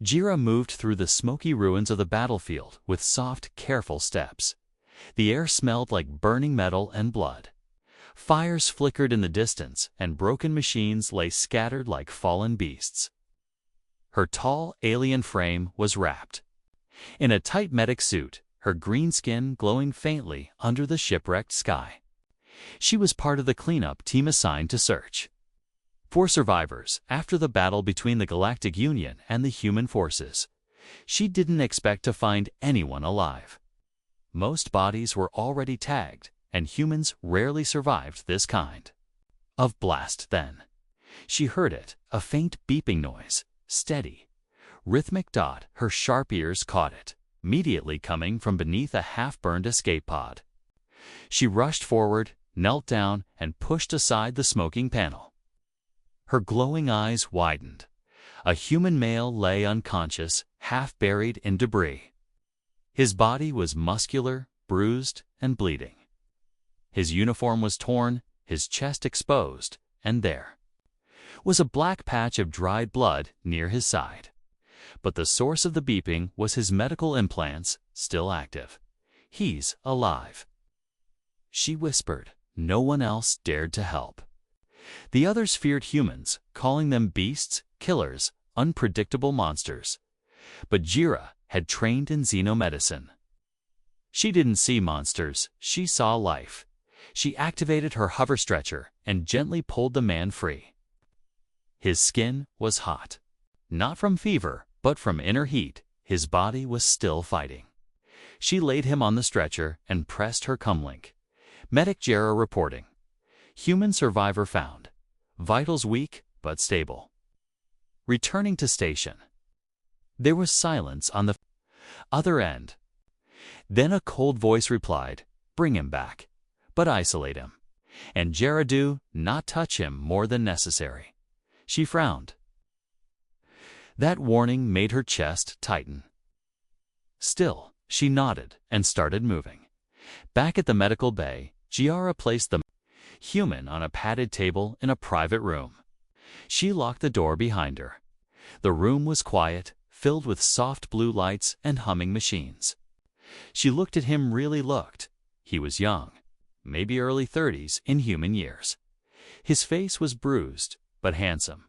Jira moved through the smoky ruins of the battlefield with soft, careful steps. The air smelled like burning metal and blood. Fires flickered in the distance, and broken machines lay scattered like fallen beasts. Her tall, alien frame was wrapped in a tight medic suit, her green skin glowing faintly under the shipwrecked sky. She was part of the cleanup team assigned to search for survivors after the battle between the Galactic Union and the human forces. She didn't expect to find anyone alive. Most bodies were already tagged, and humans rarely survived this kind of blast. Then she heard it, a faint beeping noise, steady, rhythmic dot. Her sharp ears caught it, immediately coming from beneath a half-burned escape pod. She rushed forward, knelt down, and pushed aside the smoking panel. Her glowing eyes widened. A human male lay unconscious, half buried in debris. His body was muscular, bruised, and bleeding. His uniform was torn, his chest exposed, and there was a black patch of dried blood near his side. But the source of the beeping was his medical implants, still active. "He's alive," she whispered. No one else dared to help. The others feared humans, calling them beasts, killers, unpredictable monsters. But Jira had trained in xenomedicine. She didn't see monsters, she saw life. She activated her hover stretcher and gently pulled the man free. His skin was hot. Not from fever, but from inner heat. His body was still fighting. She laid him on the stretcher and pressed her comlink. Medic Jera reporting. Human survivor found. Vitals weak, but stable. Returning to station. There was silence on the other end. Then a cold voice replied, "Bring him back, but isolate him. And Jera, do not touch him more than necessary." She frowned. That warning made her chest tighten. Still, she nodded and started moving. Back at the medical bay, Giara placed the human on a padded table in a private room. She locked the door behind her. The room was quiet, filled with soft blue lights and humming machines. She looked at him. He was young, maybe early 30s in human years. His face was bruised, but handsome.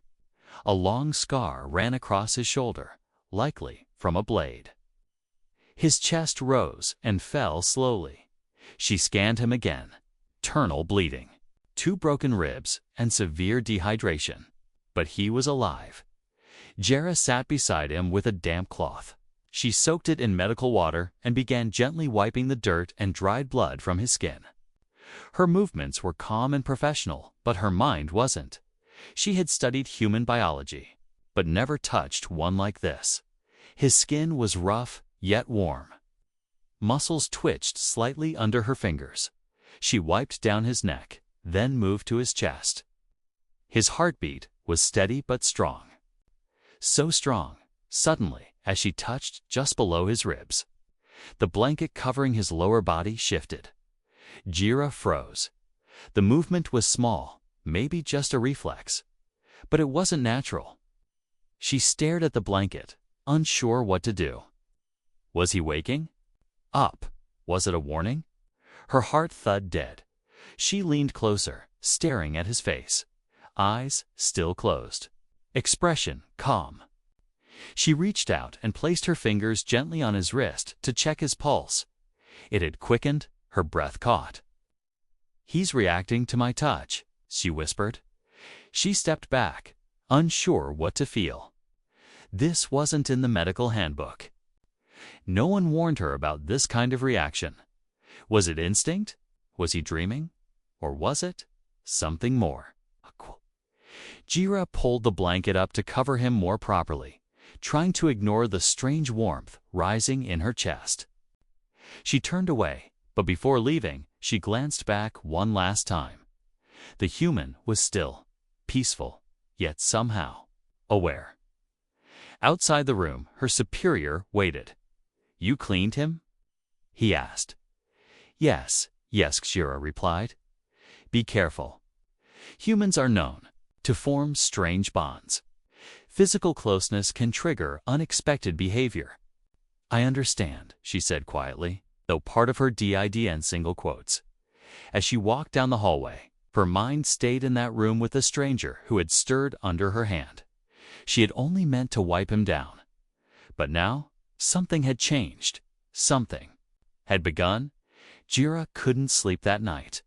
A long scar ran across his shoulder, likely from a blade. His chest rose and fell slowly. She scanned him again. Internal bleeding, 2 broken ribs, and severe dehydration. But he was alive. Jera sat beside him with a damp cloth. She soaked it in medical water and began gently wiping the dirt and dried blood from his skin. Her movements were calm and professional, but her mind wasn't. She had studied human biology, but never touched one like this. His skin was rough, yet warm. Muscles twitched slightly under her fingers. She wiped down his neck, then moved to his chest. His heartbeat was steady but strong. So strong, suddenly, as she touched just below his ribs. The blanket covering his lower body shifted. Jira froze. The movement was small, maybe just a reflex. But it wasn't natural. She stared at the blanket, unsure what to do. Was he waking? Up. Was it a warning? Her heart thudded dead. She leaned closer, staring at his face. Eyes still closed. Expression calm. She reached out and placed her fingers gently on his wrist to check his pulse. It had quickened, her breath caught. "He's reacting to my touch," she whispered. She stepped back, unsure what to feel. This wasn't in the medical handbook. No one warned her about this kind of reaction. Was it instinct? Was he dreaming? Or was it something more? Jira pulled the blanket up to cover him more properly, trying to ignore the strange warmth rising in her chest. She turned away, but before leaving, she glanced back one last time. The human was still, peaceful, yet somehow aware. Outside the room, her superior waited. "You cleaned him?" he asked. Yes, Jira replied. "Be careful. Humans are known to form strange bonds. Physical closeness can trigger unexpected behavior. "I understand," she said quietly, though part of her did in single quotes. As she walked down the hallway, her mind stayed in that room with the stranger who had stirred under her hand. She had only meant to wipe him down. But now, something had changed. Something had begun. Jira couldn't sleep that night.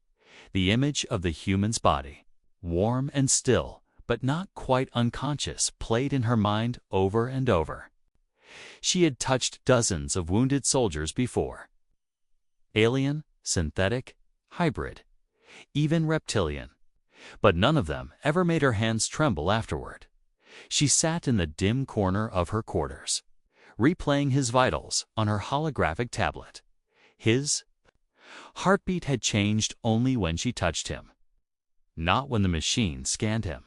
The image of the human's body, warm and still, but not quite unconscious, played in her mind over and over. She had touched dozens of wounded soldiers before. Alien, synthetic, hybrid, even reptilian. But none of them ever made her hands tremble afterward. She sat in the dim corner of her quarters, replaying his vitals on her holographic tablet. His heartbeat had changed only when she touched him. Not when the machine scanned him.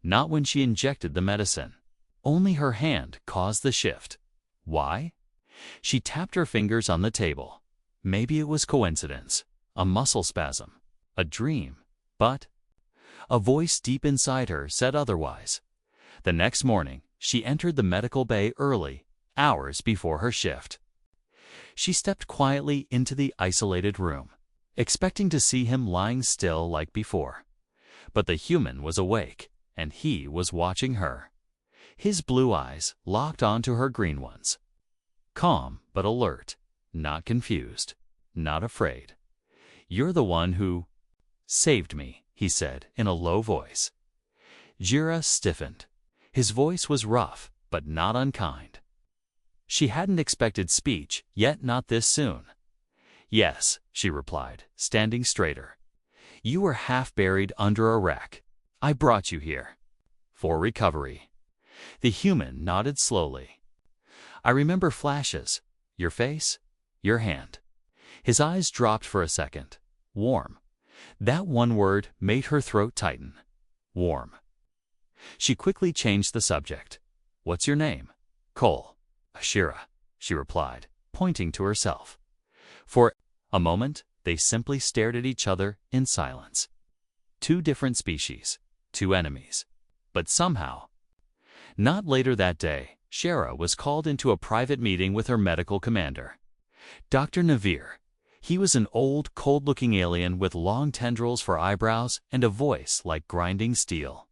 Not when she injected the medicine. Only her hand caused the shift. Why? She tapped her fingers on the table. Maybe it was coincidence, a muscle spasm, a dream, but a voice deep inside her said otherwise. The next morning, she entered the medical bay early, hours before her shift. She stepped quietly into the isolated room, expecting to see him lying still like before. But the human was awake, and he was watching her. His blue eyes locked onto her green ones. Calm but alert, not confused, not afraid. "You're the one who saved me," he said in a low voice. Jira stiffened. His voice was rough, but not unkind. She hadn't expected speech, yet not this soon. "Yes," she replied, standing straighter. "You were half buried under a wreck. I brought you here. For recovery." The human nodded slowly. "I remember flashes. Your face, your hand." His eyes dropped for a second. Warm. That one word made her throat tighten. Warm. She quickly changed the subject. "What's your name?" "Cole." "Ashira," she replied, pointing to herself. For a moment, they simply stared at each other in silence. Two different species, two enemies. But somehow. Not later that day, Shara was called into a private meeting with her medical commander. Dr. Navir. He was an old, cold-looking alien with long tendrils for eyebrows and a voice like grinding steel.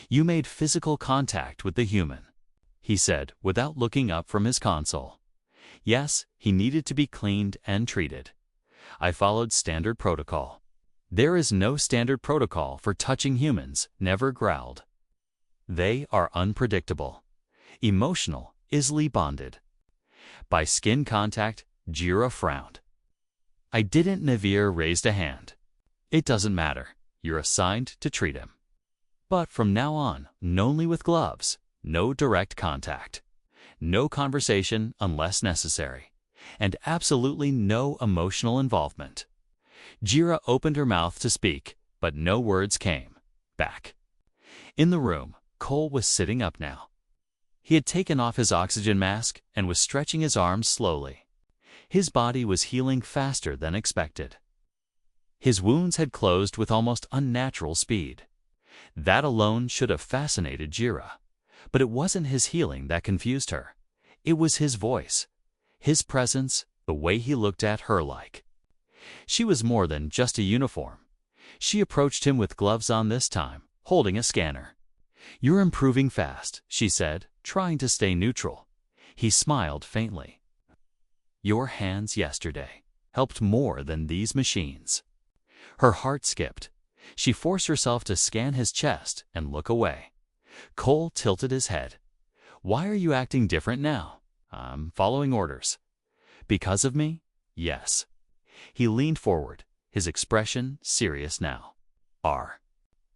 "You made physical contact with the human," he said without looking up from his console. "Yes, he needed to be cleaned and treated. I followed standard protocol." "There is no standard protocol for touching humans," Never growled. "They are unpredictable, emotional, easily bonded." By skin contact, Jira frowned. "I didn't." Navir raised a hand. "It doesn't matter. You're assigned to treat him. But from now on, only with gloves, no direct contact, no conversation unless necessary, and absolutely no emotional involvement." Jira opened her mouth to speak, but no words came back. In the room, Cole was sitting up now. He had taken off his oxygen mask and was stretching his arms slowly. His body was healing faster than expected. His wounds had closed with almost unnatural speed. That alone should have fascinated Jira. But it wasn't his healing that confused her. It was his voice, his presence, the way he looked at her like. She was more than just a uniform. She approached him with gloves on this time, holding a scanner. "You're improving fast," she said, trying to stay neutral. He smiled faintly. "Your hands yesterday helped more than these machines." Her heart skipped. She forced herself to scan his chest and look away. Cole tilted his head. "Why are you acting different now?" "I'm following orders." "Because of me?" "Yes." He leaned forward, his expression serious now. "Are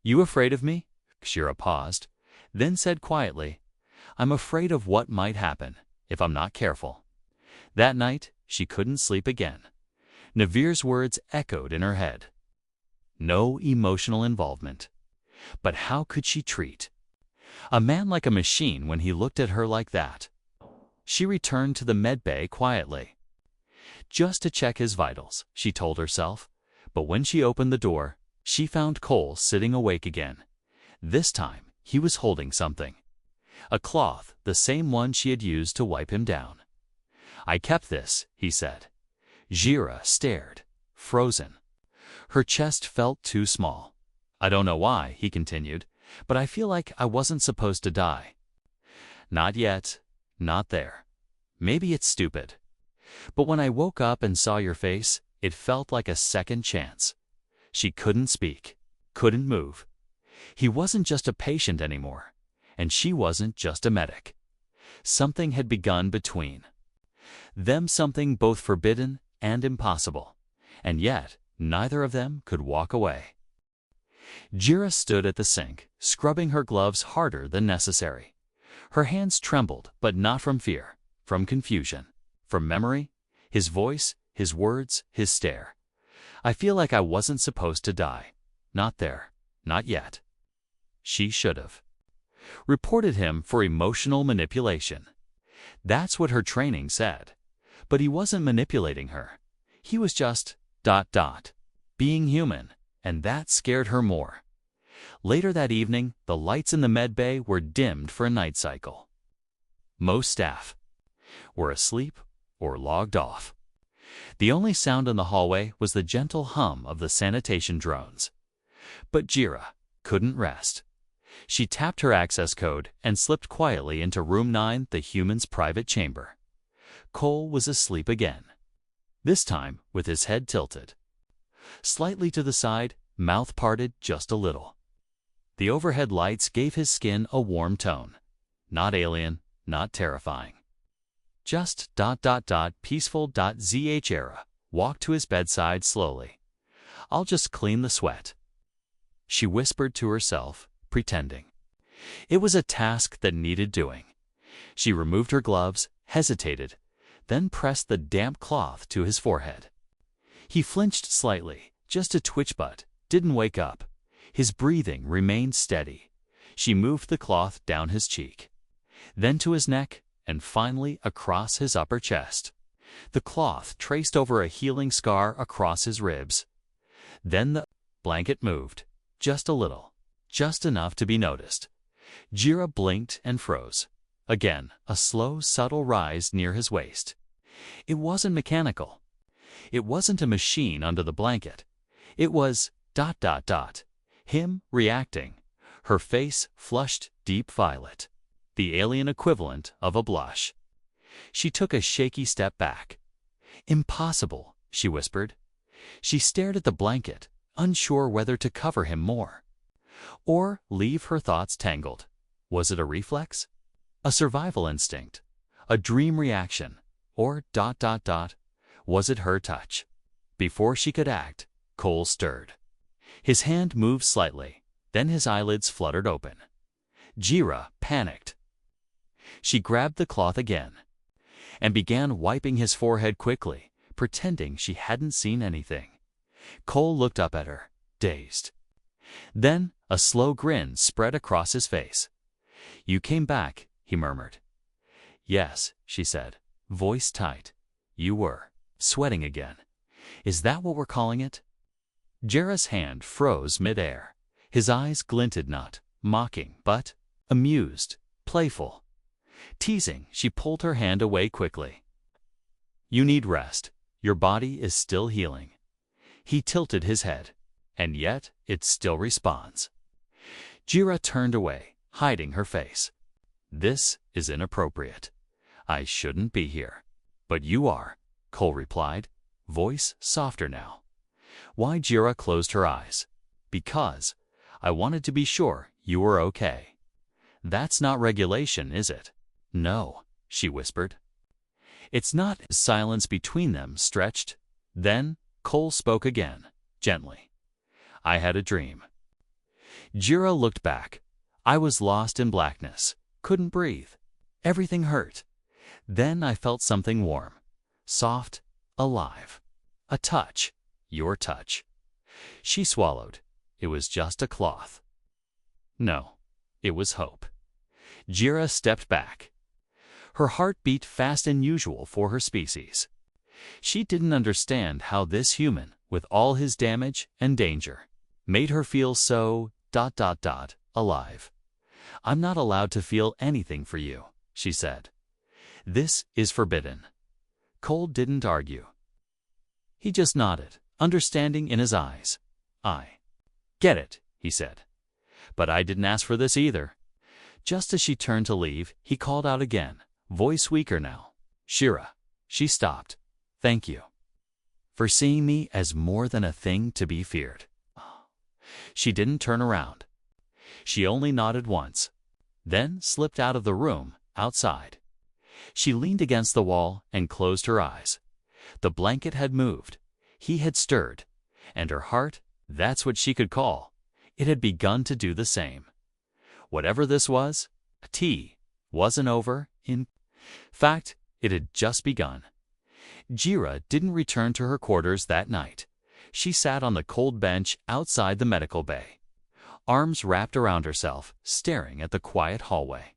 you afraid of me?" Shira paused, then said quietly, "I'm afraid of what might happen if I'm not careful." That night, she couldn't sleep again. Navir's words echoed in her head. No emotional involvement. But how could she treat a man like a machine when he looked at her like that? She returned to the med bay quietly. Just to check his vitals, she told herself. But when she opened the door, she found Cole sitting awake again. This time, he was holding something. A cloth, the same one she had used to wipe him down. "I kept this," he said. Jira stared, frozen. Her chest felt too small. "I don't know why," he continued, "but I feel like I wasn't supposed to die." "Not yet. Not there. Maybe it's stupid. But when I woke up and saw your face, it felt like a second chance." She couldn't speak, couldn't move. He wasn't just a patient anymore, and she wasn't just a medic. Something had begun between them, something both forbidden and impossible, and yet neither of them could walk away. Jira stood at the sink, scrubbing her gloves harder than necessary. Her hands trembled, but not from fear, from confusion, from memory, his voice, his words, his stare. "I feel like I wasn't supposed to die. Not there. Not yet." She should have reported him for emotional manipulation. That's what her training said. But he wasn't manipulating her. He was just ... being human, and that scared her more. Later that evening, the lights in the med bay were dimmed for a night cycle. Most staff were asleep or logged off. The only sound in the hallway was the gentle hum of the sanitation drones. But Jira couldn't rest. She tapped her access code and slipped quietly into room 9, the human's private chamber. Cole was asleep again, this time with his head tilted slightly to the side, mouth parted just a little. The overhead lights gave his skin a warm tone. Not alien, not terrifying. Just ... peaceful. Zahra walked to his bedside slowly. "I'll just clean the sweat," she whispered to herself, pretending. It was a task that needed doing. She removed her gloves, hesitated, then pressed the damp cloth to his forehead. He flinched slightly, just a twitch, but didn't wake up. His breathing remained steady. She moved the cloth down his cheek, then to his neck, and finally across his upper chest. The cloth traced over a healing scar across his ribs. Then the blanket moved, just a little, just enough to be noticed. Jira blinked and froze. Again, a slow, subtle rise near his waist. It wasn't mechanical. It wasn't a machine under the blanket. It was ... him reacting. Her face flushed deep violet, the alien equivalent of a blush. She took a shaky step back. "Impossible," she whispered. She stared at the blanket, unsure whether to cover him more or leave her thoughts tangled. Was it a reflex? A survival instinct? A dream reaction? Or ... was it her touch? Before she could act, Cole stirred. His hand moved slightly, then his eyelids fluttered open. Jira panicked. She grabbed the cloth again and began wiping his forehead quickly, pretending she hadn't seen anything. Cole looked up at her, dazed. Then a slow grin spread across his face. "You came back," he murmured. "Yes," she said, voice tight. "You were sweating again. Is that what we're calling it?" Jira's hand froze midair. His eyes glinted, not mocking, but amused, playful. Teasing, she pulled her hand away quickly. "You need rest. Your body is still healing." He tilted his head, and yet it still responds. Jira turned away, hiding her face. "This is inappropriate. I shouldn't be here." "But you are," Cole replied, voice softer now. Why? Jira closed her eyes. "Because I wanted to be sure you were okay." "That's not regulation, is it?" "No," she whispered. "It's not." Silence between them stretched. Then Cole spoke again, gently. "I had a dream." Jira looked back. "I was lost in blackness, couldn't breathe. Everything hurt. Then I felt something warm, soft, alive. A touch, your touch." She swallowed. It was just a cloth. No, it was hope. Jira stepped back. Her heart beat fast and unusual for her species. She didn't understand how this human, with all his damage and danger, made her feel so ... alive. I'm not allowed to feel anything for you, she said. This is forbidden. Cole didn't argue. He just nodded, understanding in his eyes. I get it, he said. But I didn't ask for this either. Just as she turned to leave, he called out again, voice weaker now. Shira. She stopped. Thank you for seeing me as more than a thing to be feared. She didn't turn around. She only nodded once, then slipped out of the room, outside. She leaned against the wall and closed her eyes. The blanket had moved. He had stirred. And her heart, that's what she could call, it had begun to do the same. Whatever this was, tea wasn't over. In fact, it had just begun. Jira didn't return to her quarters that night. She sat on the cold bench outside the medical bay, arms wrapped around herself, staring at the quiet hallway.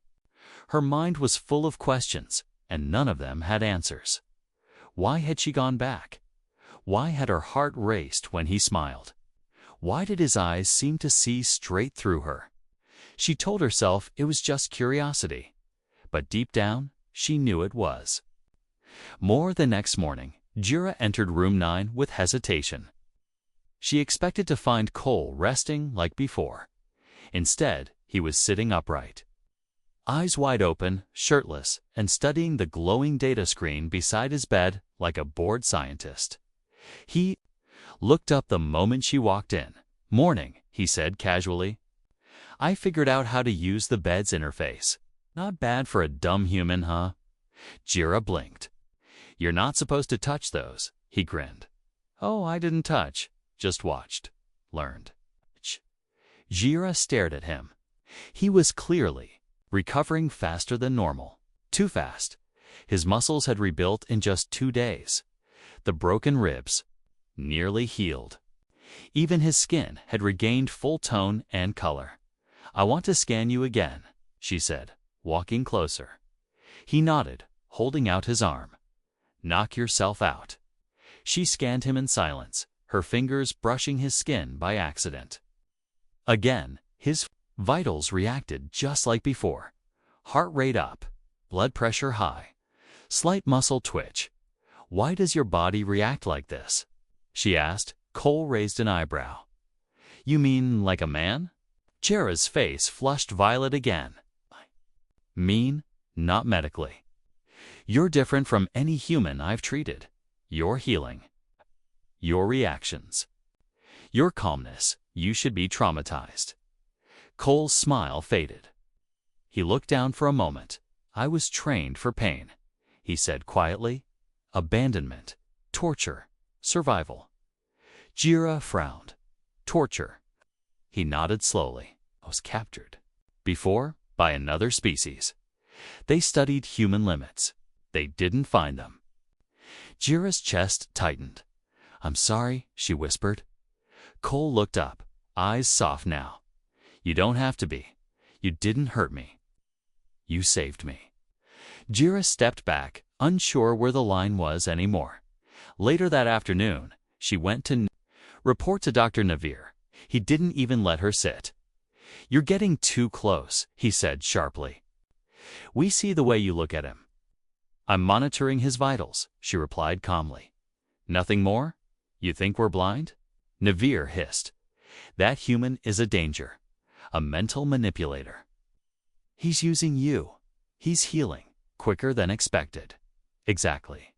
Her mind was full of questions, and none of them had answers. Why had she gone back? Why had her heart raced when he smiled? Why did his eyes seem to see straight through her? She told herself it was just curiosity, but deep down, she knew it was. More the next morning, Jira entered room 9 with hesitation. She expected to find Cole resting like before. Instead, he was sitting upright, eyes wide open, shirtless, and studying the glowing data screen beside his bed like a bored scientist. He looked up the moment she walked in. Morning, he said casually. I figured out how to use the bed's interface. Not bad for a dumb human, huh? Jira blinked. You're not supposed to touch those, he grinned. Oh, I didn't touch, just watched, learned. Jira stared at him. He was clearly recovering faster than normal. Too fast. His muscles had rebuilt in just 2 days. The broken ribs nearly healed. Even his skin had regained full tone and color. I want to scan you again, she said, walking closer. He nodded, holding out his arm. Knock yourself out. She scanned him in silence, her fingers brushing his skin by accident. Again, his vitals reacted just like before. Heart rate up, blood pressure high, slight muscle twitch. Why does your body react like this? She asked. Cole raised an eyebrow. You mean like a man? Jira's face flushed violet again. Mean, not medically. You're different from any human I've treated. Your healing. Your reactions. Your calmness. You should be traumatized. Cole's smile faded. He looked down for a moment. I was trained for pain, he said quietly. Abandonment, torture, survival. Jira frowned. Torture. He nodded slowly. I was captured. Before, by another species. They studied human limits. They didn't find them. Jira's chest tightened. I'm sorry, she whispered. Cole looked up, eyes soft now. You don't have to be. You didn't hurt me. You saved me. Jira stepped back, unsure where the line was anymore. Later that afternoon, she went to report to Dr. Navir. He didn't even let her sit. You're getting too close, he said sharply. We see the way you look at him. I'm monitoring his vitals, she replied calmly. Nothing more? You think we're blind? Navir hissed. That human is a danger, a mental manipulator. He's using you. He's healing, quicker than expected. Exactly.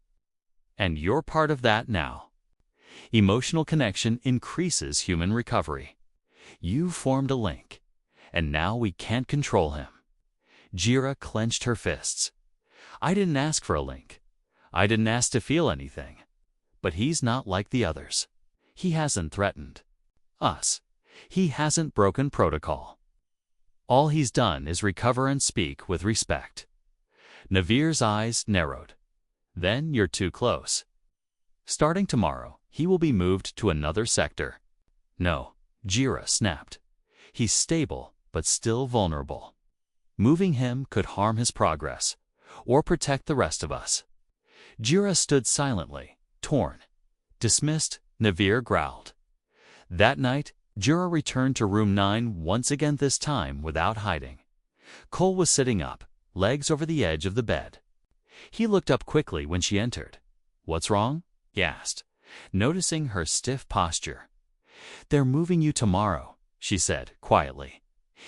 And you're part of that now. Emotional connection increases human recovery. You formed a link, and now we can't control him. Jira clenched her fists. I didn't ask for a link. I didn't ask to feel anything. But he's not like the others. He hasn't threatened us. He hasn't broken protocol. All he's done is recover and speak with respect. Navir's eyes narrowed. Then you're too close. Starting tomorrow, he will be moved to another sector. No, Jira snapped. He's stable, but still vulnerable. Moving him could harm his progress, or protect the rest of us. Jira stood silently, torn. Dismissed, Navir growled. That night, Jira returned to room 9 once again, this time without hiding. Cole was sitting up, legs over the edge of the bed. He looked up quickly when she entered. "What's wrong?" he asked, noticing her stiff posture. "They're moving you tomorrow," she said quietly.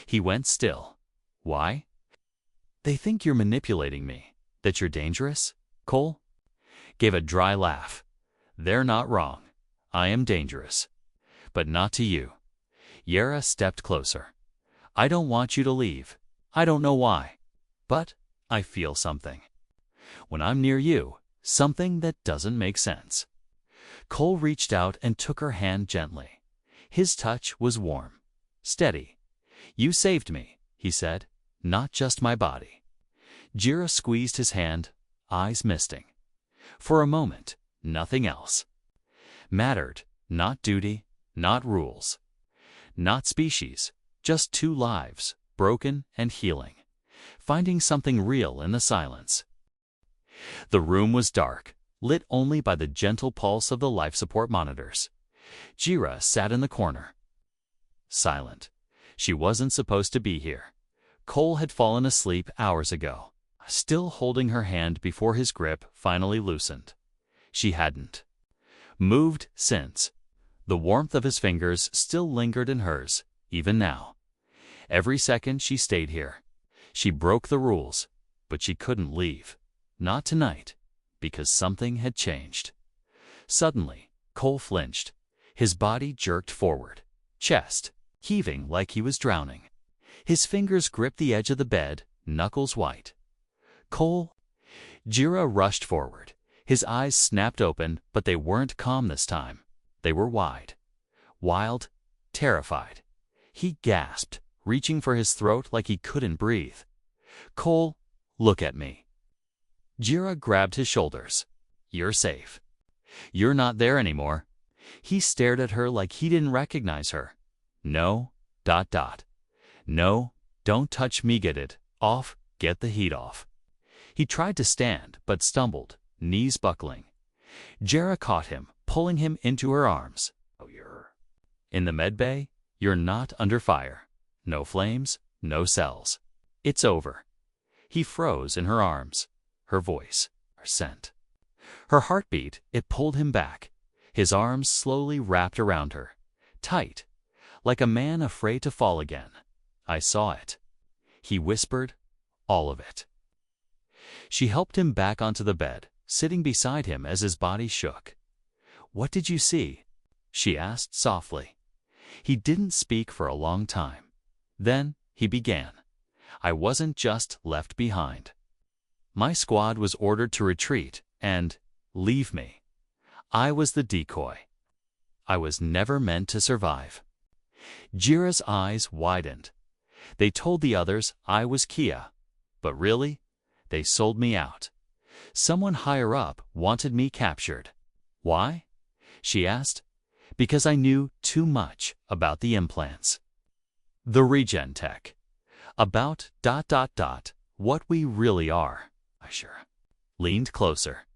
He went still. "Why?" "They think you're manipulating me, that you're dangerous." Cole gave a dry laugh. "They're not wrong. I am dangerous. But not to you." Yara stepped closer. "I don't want you to leave. I don't know why. But I feel something. When I'm near you, something that doesn't make sense." Cole reached out and took her hand gently. His touch was warm, steady. "You saved me," he said, "not just my body." Jira squeezed his hand, eyes misting. For a moment, nothing else mattered. Not duty, not rules, not species, just two lives, broken and healing, finding something real in the silence. The room was dark, lit only by the gentle pulse of the life support monitors. Jira sat in the corner, silent. She wasn't supposed to be here. Cole had fallen asleep hours ago, still holding her hand before his grip finally loosened. She hadn't moved since. The warmth of his fingers still lingered in hers, even now. Every second she stayed here. She broke the rules, but she couldn't leave. Not tonight, because something had changed. Suddenly, Cole flinched. His body jerked forward, chest heaving like he was drowning. His fingers gripped the edge of the bed, knuckles white. "Cole!" Jira rushed forward. His eyes snapped open, but they weren't calm this time. They were wide, wild, terrified. He gasped, reaching for his throat like he couldn't breathe. "Cole, look at me." Jira grabbed his shoulders. "You're safe. You're not there anymore." He stared at her like he didn't recognize her. "No, ... No, don't touch me, get it off, get the heat off." He tried to stand, but stumbled, knees buckling. Jara caught him, pulling him into her arms. "Oh, you're in the med bay? You're not under fire. No flames, no cells. It's over." He froze in her arms. Her voice, her scent. Her heartbeat, it pulled him back. His arms slowly wrapped around her, tight, like a man afraid to fall again. "I saw it," he whispered, "all of it." She helped him back onto the bed, sitting beside him as his body shook. "What did you see?" she asked softly. He didn't speak for a long time. Then he began. "I wasn't just left behind. My squad was ordered to retreat and leave me. I was the decoy. I was never meant to survive." Jira's eyes widened. "They told the others I was Kia, but really, they sold me out. Someone higher up wanted me captured." "Why?" she asked. "Because I knew too much about the implants. The regen tech. About ... what we really are." I sure leaned closer.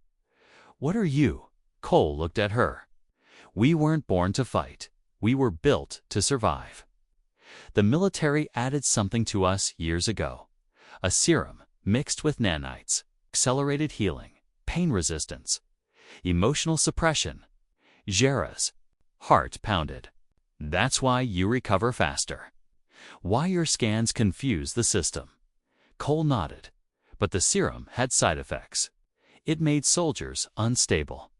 "What are you?" Cole looked at her. "We weren't born to fight. We were built to survive. The military added something to us years ago. A serum mixed with nanites, accelerated healing, pain resistance, emotional suppression." Jera's heart pounded. "That's why you recover faster. Why your scans confuse the system." Cole nodded. "But the serum had side effects. It made soldiers unstable.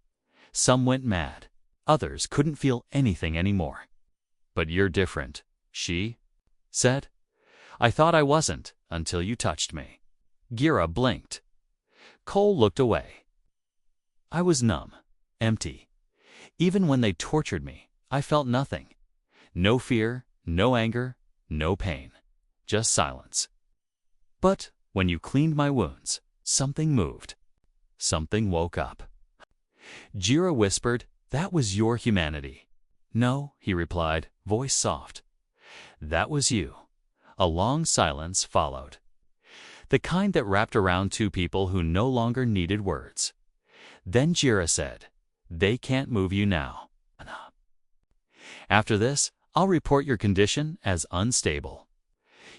Some went mad. Others couldn't feel anything anymore." "But you're different," she said. "I thought I wasn't until you touched me." Gira blinked. Cole looked away. "I was numb, empty. Even when they tortured me, I felt nothing. No fear, no anger, no pain. Just silence. But when you cleaned my wounds, something moved. Something woke up." Jira whispered, "That was your humanity." "No," he replied, voice soft. "That was you." A long silence followed. The kind that wrapped around two people who no longer needed words. Then Jira said, "They can't move you now. After this, I'll report your condition as unstable.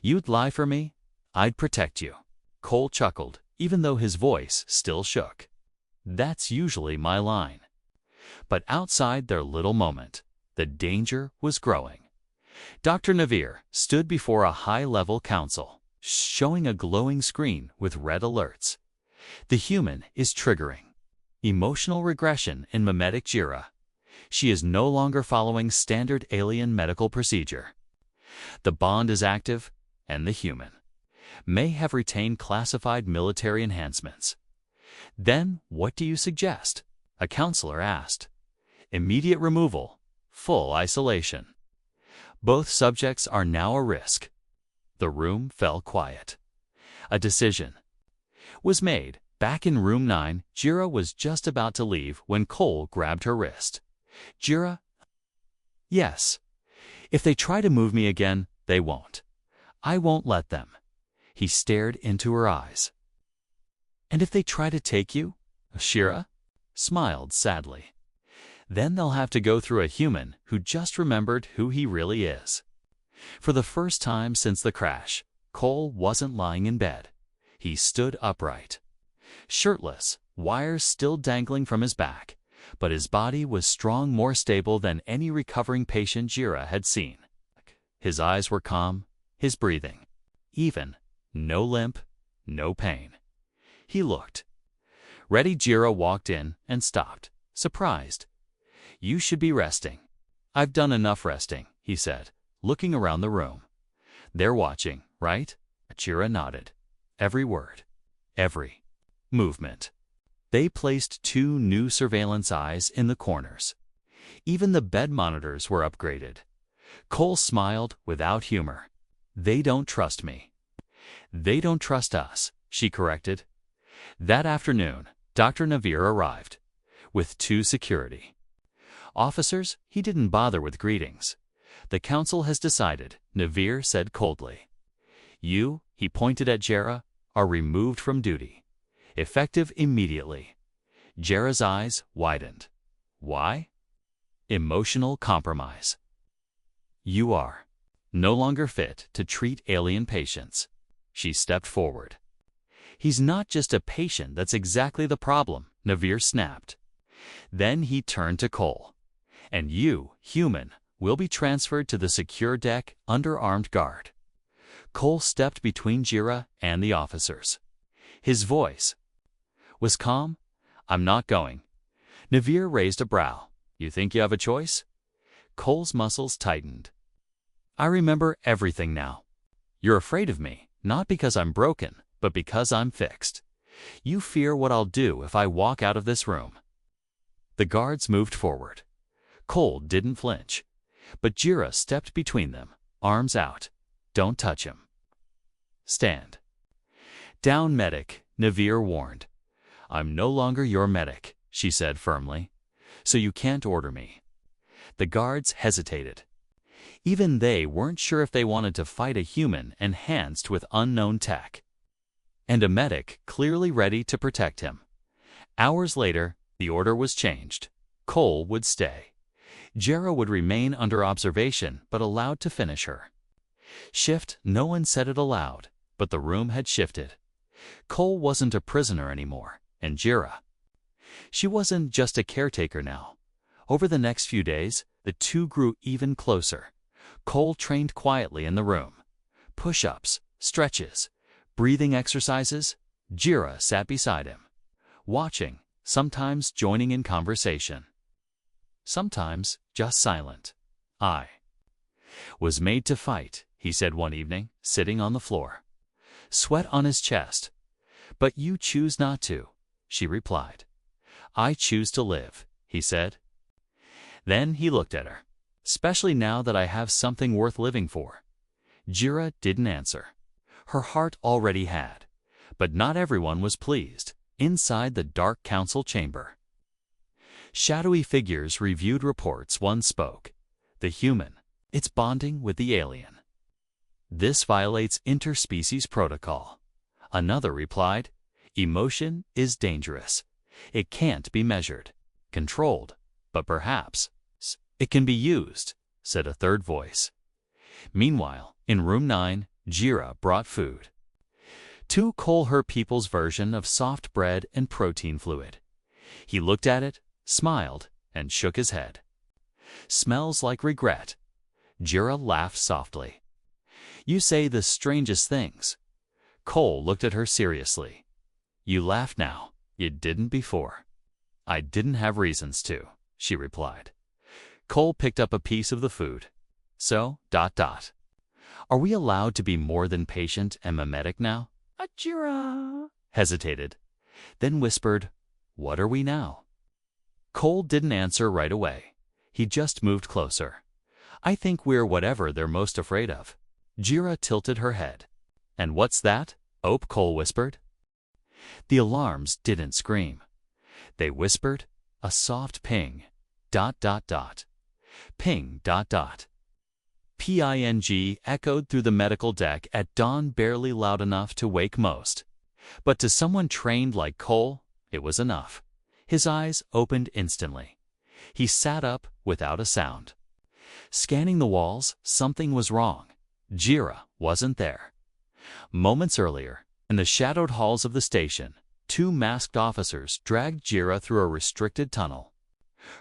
You'd lie for me? I'd protect you. Cole chuckled, even though his voice still shook. That's usually my line. But outside their little moment, the danger was growing. Dr. Navir stood before a high-level council, showing a glowing screen with red alerts. The human is triggering. Emotional regression in mimetic Jira. She is no longer following standard alien medical procedure. The bond is active, and the human may have retained classified military enhancements. Then what do you suggest? A counselor asked. Immediate removal, full isolation. Both subjects are now a risk. The room fell quiet. A decision was made. Back in room 9, Jira was just about to leave when Cole grabbed her wrist. Jira? Yes. If they try to move me again, they won't. I won't let them. He stared into her eyes. And if they try to take you? Jira smiled sadly. Then they'll have to go through a human who just remembered who he really is. For the first time since the crash, Cole wasn't lying in bed. He stood upright. Shirtless, wires still dangling from his back, but his body was strong, more stable than any recovering patient Jira had seen. His eyes were calm, his breathing even. No limp, no pain. He looked ready. Jira walked in and stopped, surprised. You should be resting. I've done enough resting, he said, looking around the room. They're watching, right? Jira nodded. Every word, every movement. They placed 2 new surveillance eyes in the corners. Even the bed monitors were upgraded. Cole smiled without humor. They don't trust me. They don't trust us, she corrected. That afternoon, Dr. Navir arrived with 2 security officers. He didn't bother with greetings. The council has decided, Navir said coldly. You, he pointed at Jira, are removed from duty. Effective immediately. Jera's eyes widened. Why? Emotional compromise. You are no longer fit to treat alien patients. She stepped forward. He's not just a patient, that's exactly the problem, Navir snapped. Then he turned to Cole. And you, human, will be transferred to the secure deck under armed guard. Cole stepped between Jira and the officers. His voice was calm. I'm not going. Navir raised a brow. You think you have a choice? Cole's muscles tightened. I remember everything now. You're afraid of me, not because I'm broken, but because I'm fixed. You fear what I'll do if I walk out of this room. The guards moved forward. Cole didn't flinch, but Jira stepped between them, arms out. Don't touch him. Stand down, medic, Navir warned. I'm no longer your medic, she said firmly, so you can't order me. The guards hesitated. Even they weren't sure if they wanted to fight a human enhanced with unknown tech. And a medic clearly ready to protect him. Hours later, the order was changed. Cole would stay. Jera would remain under observation but allowed to finish her shift. No one said it aloud, but the room had shifted. Cole wasn't a prisoner anymore, and Jera, she wasn't just a caretaker now. Over the next few days, the two grew even closer. Cole trained quietly in the room. Push-ups, stretches, breathing exercises. Jira sat beside him, watching, sometimes joining in conversation, sometimes just silent. I was made to fight, he said one evening, sitting on the floor, sweat on his chest. But you choose not to, she replied. I choose to live, he said. Then he looked at her. Especially now that I have something worth living for. Jira didn't answer. Her heart already had. But not everyone was pleased. Inside the dark council chamber, shadowy figures reviewed reports. One spoke. The human. It's bonding with the alien. This violates interspecies protocol. Another replied. Emotion is dangerous. It can't be measured, controlled, but perhaps it can be used, said a third voice. Meanwhile, in room 9, Jira brought food. Two Cole Her People's version of soft bread and protein fluid. He looked at it, smiled, and shook his head. Smells like regret. Jira laughed softly. You say the strangest things. Cole looked at her seriously. You laugh now. You didn't before. I didn't have reasons to, she replied. Cole picked up a piece of the food. So, ... Are we allowed to be more than patient and mimetic now? Jira hesitated, then whispered, What are we now? Cole didn't answer right away. He just moved closer. I think we're whatever they're most afraid of. Jira tilted her head. And what's that? Cole whispered. The alarms didn't scream. They whispered, a soft ping, ... Ping, ... Ping echoed through the medical deck at dawn, barely loud enough to wake most. But to someone trained like Cole, it was enough. His eyes opened instantly. He sat up without a sound. Scanning the walls, something was wrong. Jira wasn't there. Moments earlier, in the shadowed halls of the station, two masked officers dragged Jira through a restricted tunnel.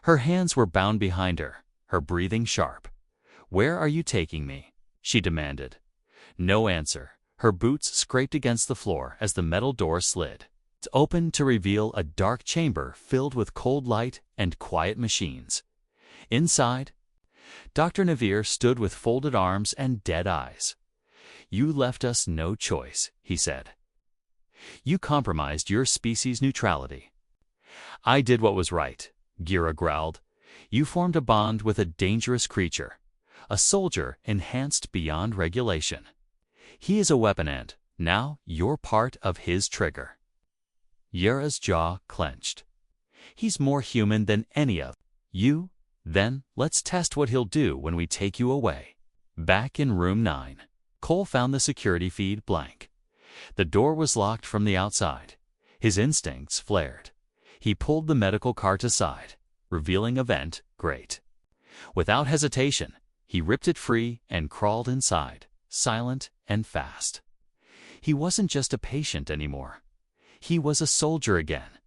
Her hands were bound behind her, her breathing sharp. Where are you taking me? She demanded. No answer. Her boots scraped against the floor as the metal door slid. It opened to reveal a dark chamber filled with cold light and quiet machines. Inside, Dr. Navir stood with folded arms and dead eyes. You left us no choice, he said. You compromised your species' neutrality. I did what was right, Gira growled. You formed a bond with a dangerous creature. A soldier enhanced beyond regulation. He is a weapon and, now, you're part of his trigger. Yara's jaw clenched. He's more human than any of you. Then, let's test what he'll do when we take you away. Back in room 9, Cole found the security feed blank. The door was locked from the outside. His instincts flared. He pulled the medical cart aside, revealing a vent grate. Without hesitation, he ripped it free and crawled inside, silent and fast. He wasn't just a patient anymore. He was a soldier again.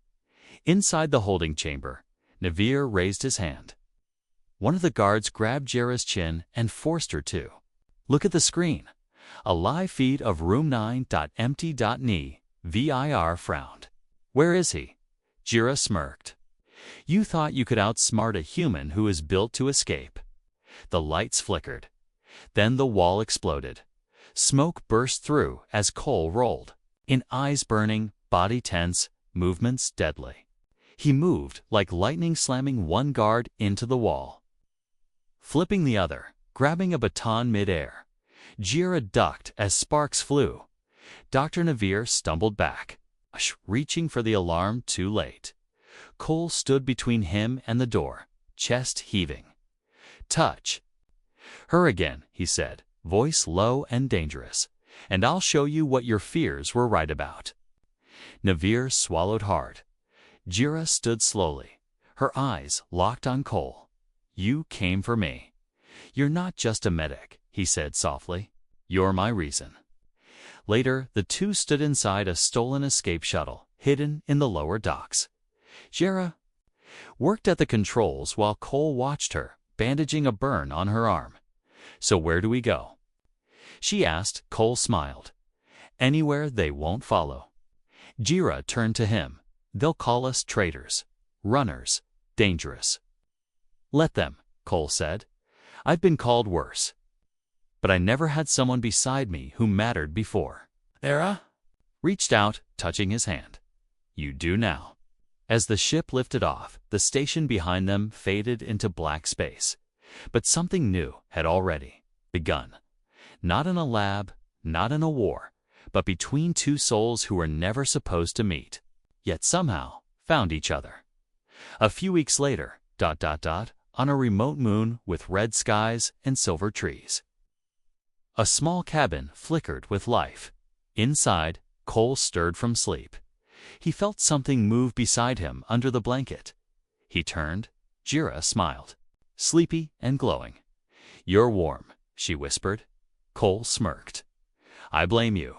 Inside the holding chamber, Navir raised his hand. One of the guards grabbed Jira's chin and forced her to. Look at the screen. A live feed of room 9.empty.ni. Vir frowned. Where is he? Jira smirked. You thought you could outsmart a human who is built to escape. The lights flickered. Then the wall exploded. Smoke burst through as Cole rolled. In eyes burning, body tense, movements deadly. He moved like lightning, slamming one guard into the wall, flipping the other, grabbing a baton mid-air. Jira ducked as sparks flew. Dr. Navir stumbled back, reaching for the alarm too late. Cole stood between him and the door, chest heaving. Touch her again, he said, voice low and dangerous, and I'll show you what your fears were right about. Navir swallowed hard. Jira stood slowly, her eyes locked on Cole. You came for me. You're not just a medic, he said softly. You're my reason. Later, the two stood inside a stolen escape shuttle, hidden in the lower docks. Jira worked at the controls while Cole watched her, bandaging a burn on her arm. So where do we go? She asked. Cole smiled. Anywhere they won't follow. Jira turned to him. They'll call us traitors, runners, dangerous. Let them, Cole said. I've been called worse. But I never had someone beside me who mattered before. Era reached out, touching his hand. You do now. As the ship lifted off, the station behind them faded into black space. But something new had already begun. Not in a lab, not in a war, but between two souls who were never supposed to meet, yet somehow found each other. A few weeks later, ... on a remote moon with red skies and silver trees. A small cabin flickered with life. Inside, Cole stirred from sleep. He felt something move beside him under the blanket. He turned. Jira smiled, sleepy and glowing. You're warm, she whispered. Cole smirked. I blame you.